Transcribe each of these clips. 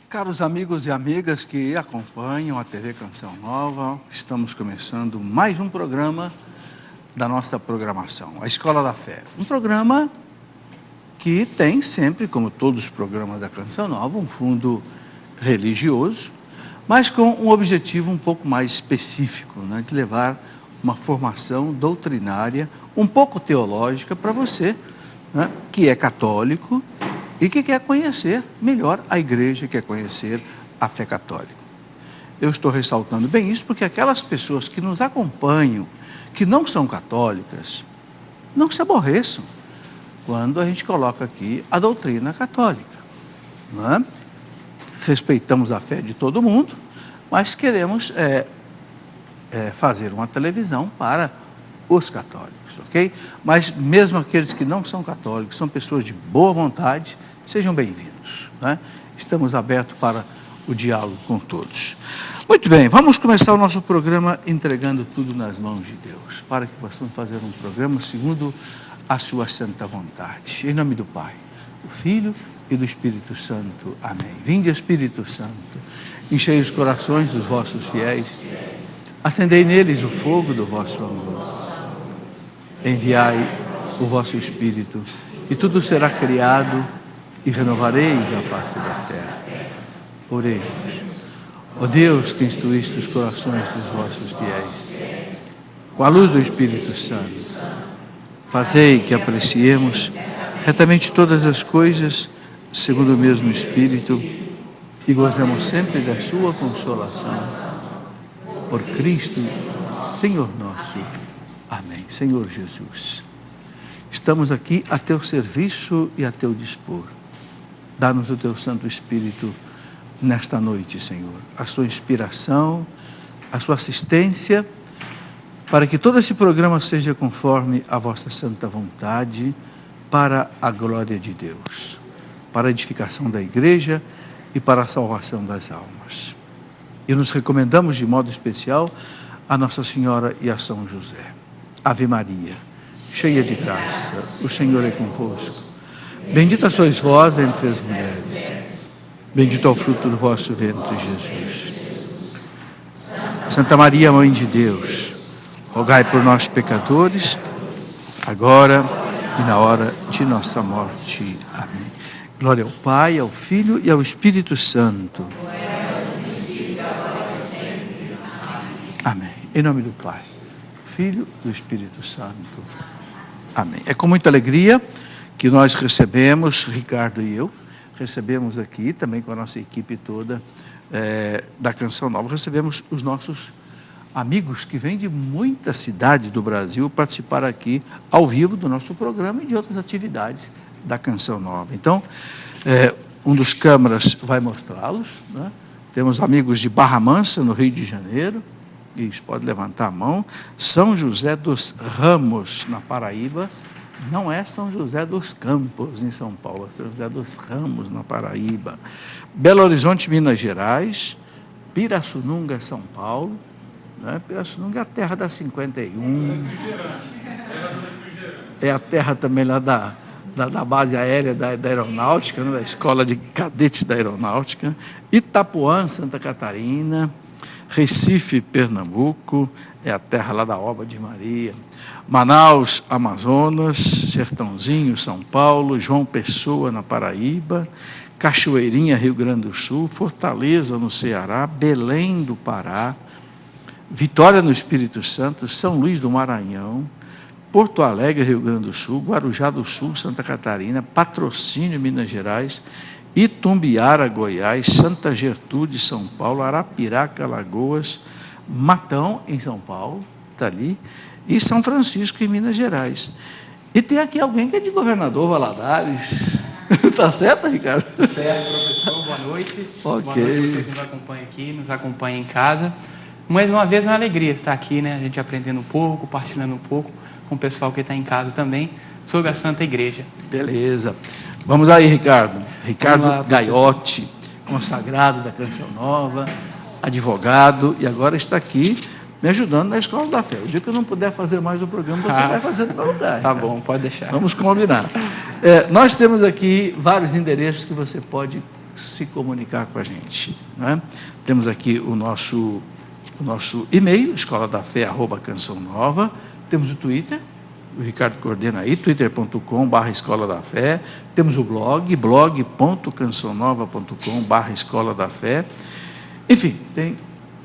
Caros amigos e amigas que acompanham a TV Canção Nova, estamos começando mais um programa da nossa programação, a Escola da Fé. Um programa que tem sempre, como todos os programas da Canção Nova, um fundo religioso, mas com um objetivo um pouco mais específico, né, de levar uma formação doutrinária, um pouco teológica para você, né, que é católico e que quer conhecer melhor a igreja, quer conhecer a fé católica. Eu estou ressaltando bem isso porque aquelas pessoas que nos acompanham, que não são católicas, não se aborreçam quando a gente coloca aqui a doutrina católica, não é? Respeitamos a fé de todo mundo, mas queremos fazer uma televisão para os católicos, ok? Mas mesmo aqueles que não são católicos, são pessoas de boa vontade, sejam bem-vindos, né? Estamos abertos para o diálogo com todos. Muito bem, vamos começar o nosso programa entregando tudo nas mãos de Deus, para que possamos fazer um programa segundo a sua santa vontade. Em nome do Pai, do Filho e do Espírito Santo. Amém. Vinde, Espírito Santo, enchei os corações dos vossos fiéis, acendei neles o fogo do vosso amor. Enviai o vosso Espírito, e tudo será criado, e renovareis a face da terra. Oremos. Ó Deus, que instruíste os corações dos vossos fiéis, com a luz do Espírito Santo, fazei que apreciemos retamente todas as coisas, segundo o mesmo Espírito, e gozemos sempre da sua consolação. Por Cristo, Senhor nosso. Amém. Senhor Jesus, estamos aqui a teu serviço e a teu dispor. Dá-nos o teu Santo Espírito nesta noite, Senhor, a sua inspiração, a sua assistência, para que todo esse programa seja conforme a vossa santa vontade, para a glória de Deus, para a edificação da igreja e para a salvação das almas. E nos recomendamos de modo especial a Nossa Senhora e a São José. Ave Maria, cheia de graça, o Senhor é convosco. Bendita sois vós entre as mulheres, bendito é o fruto do vosso ventre, Jesus. Santa Maria, Mãe de Deus, rogai por nós, pecadores, agora e na hora de nossa morte. Amém. Glória ao Pai, ao Filho e ao Espírito Santo. Amém. Em nome do Pai, Filho e do Espírito Santo. Amém. É com muita alegria que nós recebemos, Ricardo e eu, recebemos aqui, também com a nossa equipe toda da Canção Nova, recebemos os nossos amigos que vêm de muitas cidades do Brasil participar aqui ao vivo do nosso programa e de outras atividades da Canção Nova. Então, um dos câmaras vai mostrá-los, né? Temos amigos de Barra Mansa, no Rio de Janeiro, isso, pode levantar a mão. São José dos Ramos, na Paraíba, não é São José dos Campos, em São Paulo, é São José dos Ramos, na Paraíba. Belo Horizonte, Minas Gerais. Pirassununga, São Paulo, né? Pirassununga é a terra da 51, é a terra também lá da base aérea da aeronáutica, né? Da escola de cadetes da aeronáutica. Itapuã, Santa Catarina. Recife, Pernambuco, é a terra lá da Obra de Maria. Manaus, Amazonas. Sertãozinho, São Paulo. João Pessoa, na Paraíba. Cachoeirinha, Rio Grande do Sul. Fortaleza, no Ceará. Belém do Pará. Vitória, no Espírito Santo. São Luís do Maranhão. Porto Alegre, Rio Grande do Sul. Guarujá do Sul, Santa Catarina. Patrocínio, Minas Gerais. Itumbiara, Goiás. Santa Gertrude, São Paulo. Arapiraca, Alagoas. Matão, em São Paulo, está ali. E São Francisco, em Minas Gerais. E tem aqui alguém que é de Governador Valadares. Está certo, Ricardo? Certo, professor. Boa noite. Ok. Boa noite a vocês que nos acompanham aqui, nos acompanham em casa. Mais uma vez, é uma alegria estar aqui, né? A gente aprendendo um pouco, compartilhando um pouco com o pessoal que está em casa também, sobre a Santa Igreja. Beleza. Vamos aí, Ricardo. Ricardo Vamos lá, Gaiotti, consagrado da Canção Nova, advogado, e agora está aqui me ajudando na Escola da Fé. O dia que eu não puder fazer mais o programa, você vai fazer no meu lugar. Tá bom, pode deixar. Vamos combinar. Nós temos aqui vários endereços que você pode se comunicar com a gente, né? Temos aqui o nosso e-mail, escoladafé@Canção Nova. Temos o Twitter, o Ricardo coordena aí, twitter.com/Escola da Fé. Temos o blog.cançãonova.com/Escola da Fé. Enfim, tem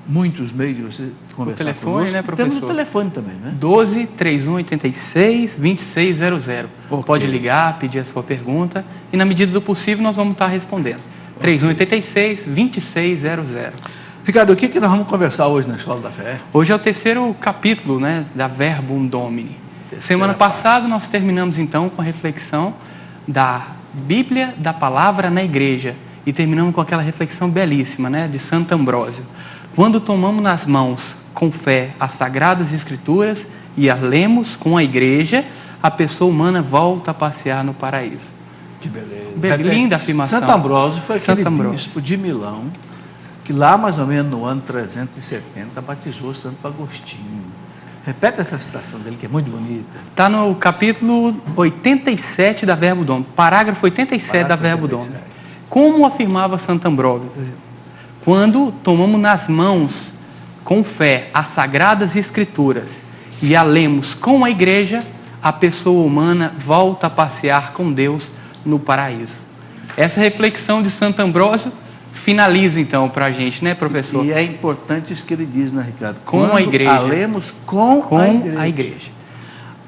muitos meios de você conversar o telefone, conosco. né, professor? Temos o telefone também, né? 12 3186 2600. Ok. Pode ligar, pedir a sua pergunta e, na medida do possível, nós vamos estar respondendo. 3186 2600. Ricardo, o que nós vamos conversar hoje na Escola da Fé? Hoje é o terceiro capítulo, né, da Verbum Domini. Semana passada nós terminamos então com a reflexão da Bíblia, da palavra na igreja, e terminamos com aquela reflexão belíssima, né, de Santo Ambrósio. Quando tomamos nas mãos com fé as Sagradas Escrituras e as lemos com a igreja, a pessoa humana volta a passear no paraíso. Que beleza. Linda afirmação. Santo Ambrósio foi aquele Santo Ambrósio. bispo de Milão que lá mais ou menos no ano 370 batizou Santo Agostinho. Repete essa citação dele, que é muito bonita. Está no capítulo 87 da Verbum Domini, parágrafo 87 da Verbum Domini. Como afirmava Santo Ambrósio, quando tomamos nas mãos com fé as Sagradas Escrituras e a lemos com a igreja, a pessoa humana volta a passear com Deus no paraíso. Essa reflexão de Santo Ambrósio finaliza então para a gente, né, professor? E é importante isso que ele diz, né, Ricardo? Com a igreja. A lemos com a igreja.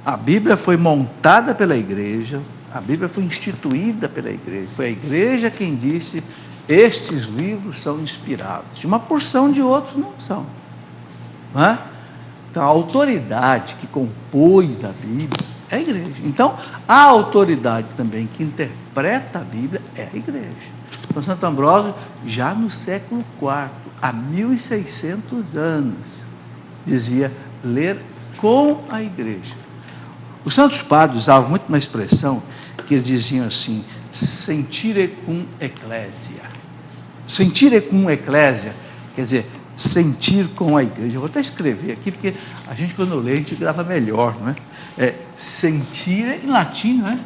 A Bíblia foi montada pela igreja, a Bíblia foi instituída pela igreja. Foi a igreja quem disse: estes livros são inspirados. Uma porção de outros não são. Não é? Então, a autoridade que compôs a Bíblia é a igreja. Então, a autoridade também que interpreta a Bíblia é a igreja. Então, Santo Ambrósio, já no século IV, há 1600 anos, dizia ler com a igreja. Os santos padres usavam muito uma expressão que eles diziam assim: sentire cum ecclesia. Sentire cum ecclesia quer dizer, sentir com a igreja. Eu vou até escrever aqui, porque a gente, quando lê, a gente grava melhor, não é? Sentire, em latim, não é?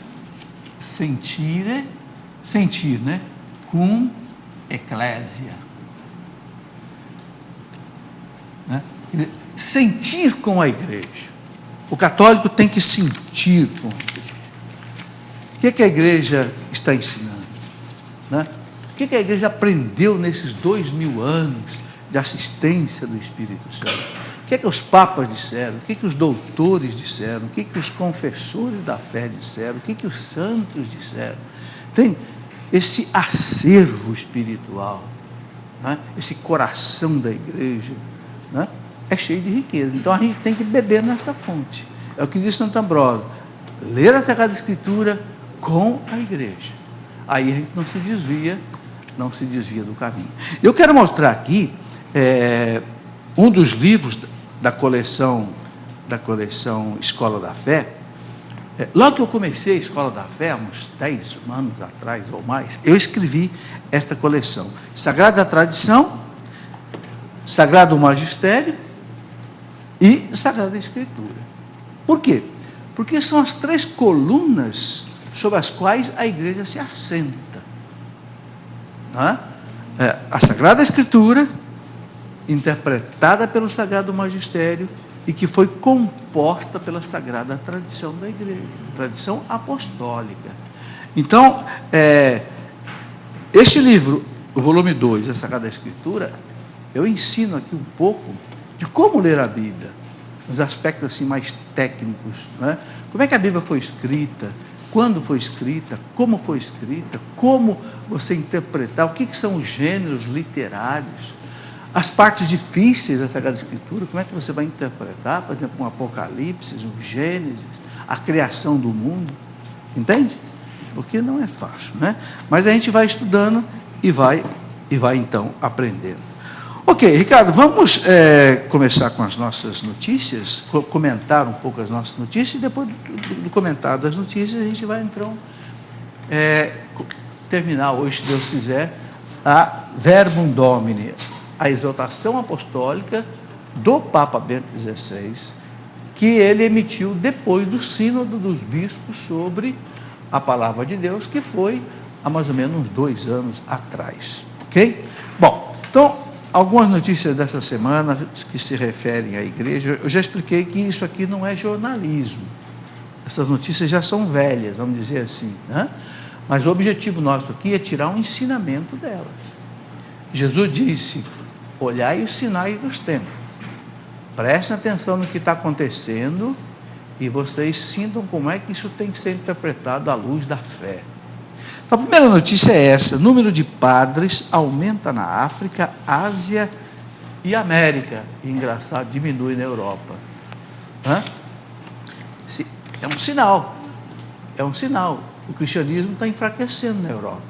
Sentire, sentir, né? Cum ecclesia. Né? Sentir com a igreja. O católico tem que sentir com a igreja. O que a igreja está ensinando? Né? O que a igreja aprendeu nesses 2000 anos de assistência do Espírito Santo? O que os papas disseram? O que os doutores disseram? O que os confessores da fé disseram? O que os santos disseram? Tem esse acervo espiritual, né? Esse coração da igreja, né? É cheio de riqueza. Então a gente tem que beber nessa fonte. É o que diz Santo Ambrósio: ler a Sagrada Escritura com a igreja. Aí a gente não se desvia do caminho. Eu quero mostrar aqui um dos livros da coleção Escola da Fé. Logo que eu comecei a Escola da Fé, uns 10 anos atrás ou mais, eu escrevi esta coleção: Sagrada Tradição, Sagrado Magistério e Sagrada Escritura. Por quê? Porque são as três colunas sobre as quais a igreja se assenta. Não é? A Sagrada Escritura, interpretada pelo Sagrado Magistério, e que foi composta pela Sagrada Tradição da igreja, tradição apostólica. Então, este livro, o volume 2, a Sagrada Escritura, eu ensino aqui um pouco de como ler a Bíblia, os aspectos assim mais técnicos, né? Como é que a Bíblia foi escrita, quando foi escrita, como você interpretar, o que são os gêneros literários, as partes difíceis da Sagrada Escritura, como é que você vai interpretar, por exemplo, um Apocalipse, um Gênesis, a criação do mundo, entende? Porque não é fácil, né? Mas a gente vai estudando e vai então aprendendo. Ok, Ricardo, vamos começar com as nossas notícias, comentar um pouco as nossas notícias, e depois do comentário das notícias a gente vai então terminar hoje, se Deus quiser, a Verbum Domini, a exortação apostólica do Papa Bento XVI, que ele emitiu depois do Sínodo dos Bispos sobre a Palavra de Deus, que foi há mais ou menos uns 2 anos atrás, ok? Bom, então, algumas notícias dessa semana que se referem à igreja, eu já expliquei que isso aqui não é jornalismo, essas notícias já são velhas, vamos dizer assim, né? Mas o objetivo nosso aqui é tirar um ensinamento delas. Jesus disse: olhai os sinais dos tempos, prestem atenção no que está acontecendo e vocês sintam como é que isso tem que ser interpretado à luz da fé. Então, a primeira notícia é essa: o número de padres aumenta na África, Ásia e América. E, engraçado, diminui na Europa. É um sinal, o cristianismo está enfraquecendo na Europa,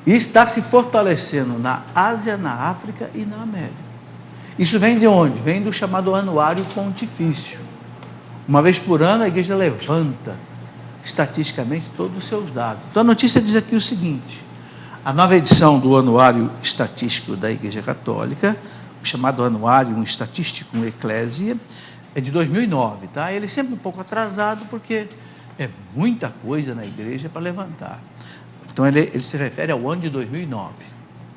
e está se fortalecendo na Ásia, na África e na América. Isso vem de onde? Vem do chamado anuário pontifício. Uma vez por ano a igreja levanta estatisticamente todos os seus dados. Então a notícia diz aqui o seguinte: a nova edição do anuário estatístico da Igreja Católica, o chamado anuário estatístico Ecclesia, é de 2009, tá? Ele é sempre um pouco atrasado, porque é muita coisa na igreja para levantar. Então, ele se refere ao ano de 2009,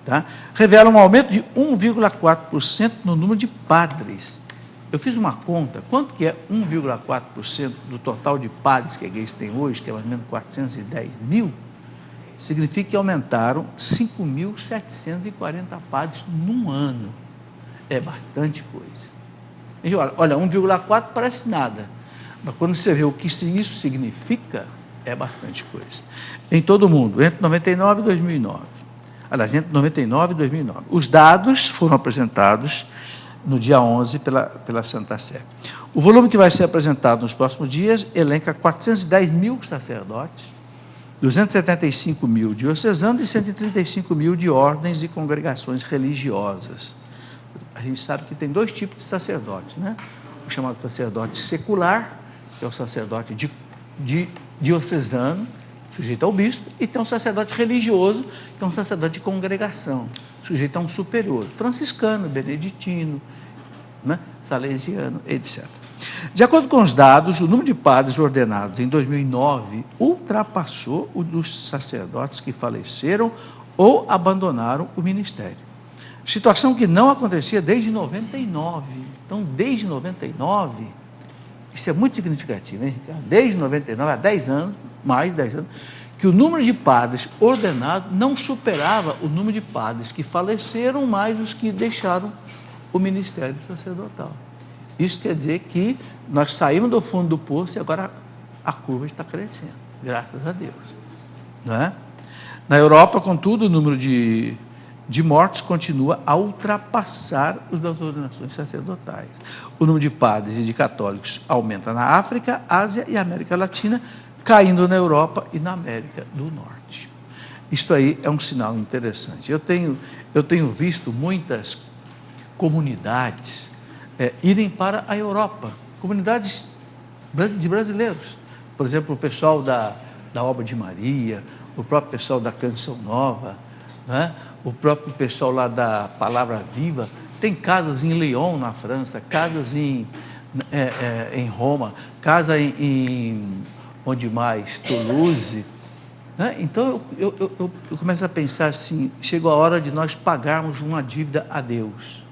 tá? Revela um aumento de 1,4% no número de padres. Eu fiz uma conta: quanto que é 1,4% do total de padres que a igreja tem hoje, que é mais ou menos 410 mil? Significa que aumentaram 5.740 padres num ano. É bastante coisa. E olha, 1,4 parece nada, mas quando você vê o que isso significa, é bastante coisa. Em todo o mundo, entre 99 e 2009. Aliás, entre 99 e 2009. Os dados foram apresentados no dia 11 pela Santa Sé. O volume que vai ser apresentado nos próximos dias elenca 410 mil sacerdotes, 275 mil diocesanos e 135 mil de ordens e congregações religiosas. A gente sabe que tem 2 tipos de sacerdotes, né? O chamado sacerdote secular, que é o sacerdote diocesano, sujeito ao bispo, e tem um sacerdote religioso, que é um sacerdote de congregação, sujeito a um superior, franciscano, beneditino, né? Salesiano, etc. De acordo com os dados, o número de padres ordenados em 2009 ultrapassou o dos sacerdotes que faleceram ou abandonaram o ministério. Situação que não acontecia desde 99. Então, desde 99, isso é muito significativo, hein, Ricardo? Desde 99, há 10 anos, mais de 10 anos, que o número de padres ordenados não superava o número de padres que faleceram, mais os que deixaram o ministério sacerdotal. Isso quer dizer que nós saímos do fundo do poço e agora a curva está crescendo, graças a Deus. Não é? Na Europa, contudo, o número de mortes continua a ultrapassar os das ordenações sacerdotais. O número de padres e de católicos aumenta na África, Ásia e América Latina, caindo na Europa e na América do Norte. Isto aí é um sinal interessante. Eu tenho visto muitas comunidades irem para a Europa, comunidades de brasileiros. Por exemplo, o pessoal da Obra de Maria, o próprio pessoal da Canção Nova, né? O próprio pessoal lá da Palavra Viva. Tem casas em Lyon, na França, casas em Roma, casa onde mais? Toulouse. Né? Então, eu começo a pensar assim: chegou a hora de nós pagarmos uma dívida a Deus.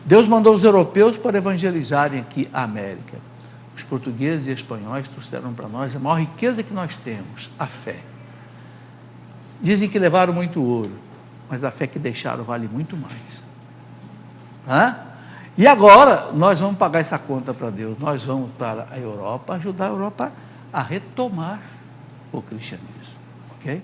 Deus mandou os europeus para evangelizarem aqui a América. Os portugueses e espanhóis trouxeram para nós a maior riqueza que nós temos, a fé. Dizem que levaram muito ouro, mas a fé que deixaram vale muito mais. E agora nós vamos pagar essa conta para Deus. Nós vamos para a Europa, ajudar a Europa a retomar o cristianismo. Ok?